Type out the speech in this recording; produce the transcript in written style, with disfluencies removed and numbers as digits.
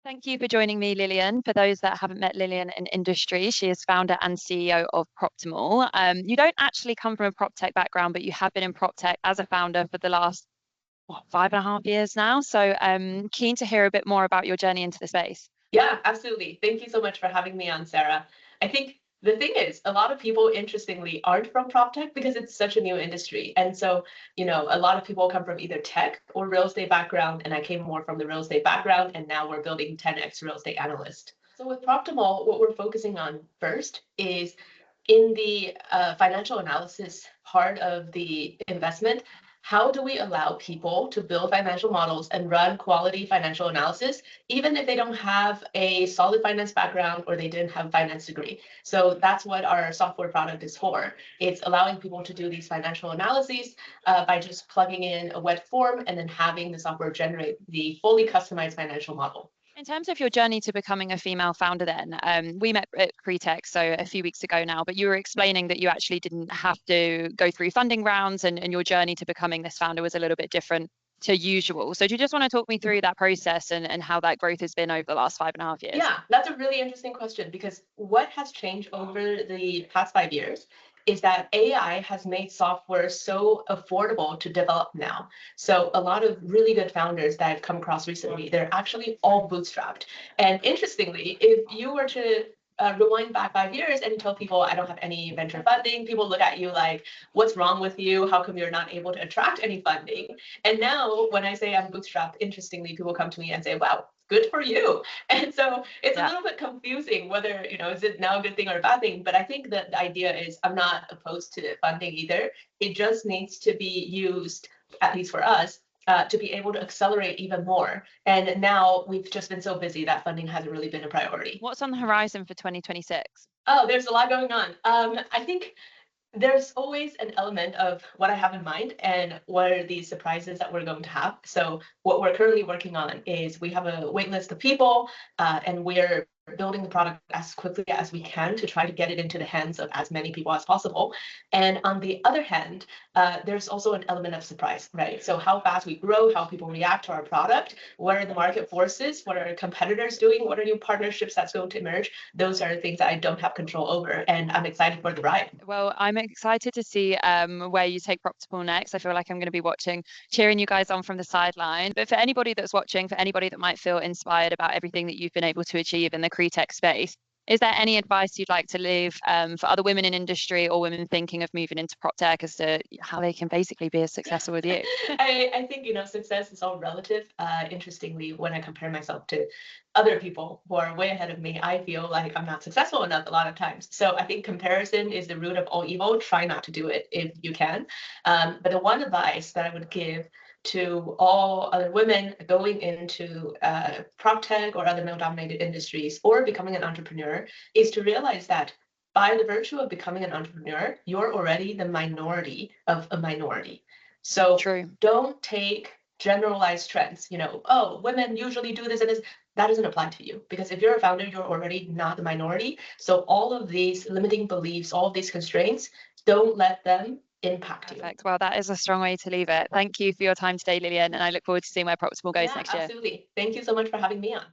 Thank you for joining me, Lilian. For those that haven't met Lilian in industry, she is founder and CEO of PropTimal. You don't actually come from a prop tech background, but you have been in prop tech as a founder for the last, what, 5.5 years now. So keen to hear a bit more about your journey into the space. Yeah, absolutely. Thank you so much for having me on, Sarah. I think the thing is, a lot of people, interestingly, aren't from prop tech because it's such a new industry. And so, a lot of people come from either tech or real estate background, and I came more from the real estate background, and now we're building 10x Real Estate Analyst. So with Proptimal, what we're focusing on first is in the financial analysis part of the investment. How do we allow people to build financial models and run quality financial analysis, even if they don't have a solid finance background or they didn't have a finance degree? So that's what our software product is for. It's allowing people to do these financial analyses by just plugging in a web form and then having the software generate the fully customized financial model. In terms of your journey to becoming a female founder, then we met at CREtech, so a few weeks ago now, but you were explaining that you actually didn't have to go through funding rounds and your journey to becoming this founder was a little bit different to usual. So do you just want to talk me through that process and how that growth has been over the last 5.5 years? Yeah, that's a really interesting question because what has changed over the past 5 years is that AI has made software so affordable to develop now. So a lot of really good founders that I've come across recently, they're actually all bootstrapped. And interestingly, if you were to rewind back 5 years and you tell people I don't have any venture funding, people look at you like, what's wrong with you? How come you're not able to attract any funding? And now when I say I'm bootstrapped, interestingly, people come to me and say, wow, good for you. And so it's a little bit confusing whether, is it now a good thing or a bad thing? But I think that the idea is I'm not opposed to funding either. It just needs to be used, at least for us, to be able to accelerate even more. And now we've just been so busy that funding hasn't really been a priority. What's on the horizon for 2026? Oh, there's a lot going on. I think there's always an element of what I have in mind and what are the surprises that we're going to have. So what we're currently working on is we have a wait list of people and we're building the product as quickly as we can to try to get it into the hands of as many people as possible. And on the other hand, there's also an element of surprise, right? So how fast we grow, how people react to our product, what are the market forces, what are competitors doing, what are new partnerships that's going to emerge? Those are the things that I don't have control over, and I'm excited for the ride. Well, I'm excited to see where you take PropTimal next. I feel like I'm going to be watching, cheering you guys on from the sideline. But for anybody that's watching, for anybody that might feel inspired about everything that you've been able to achieve in the CREtech space, is there any advice you'd like to leave for other women in industry or women thinking of moving into PropTech as to how they can basically be as successful with you? I think, success is all relative. Interestingly, when I compare myself to other people who are way ahead of me, I feel like I'm not successful enough a lot of times. So I think comparison is the root of all evil. Try not to do it if you can. But the one advice that I would give to all other women going into prop tech or other male-dominated industries or becoming an entrepreneur is to realize that by the virtue of becoming an entrepreneur, you're already the minority of a minority. So True. Don't take generalized trends, oh, women usually do this and this. That doesn't apply to you because if you're a founder, you're already not the minority. So all of these limiting beliefs, all of these constraints, don't let them impact you. Perfect. Well, that is a strong way to leave it. Thank you for your time today, Lilian, and I look forward to seeing where PropTimal goes next year. Absolutely. Thank you so much for having me on.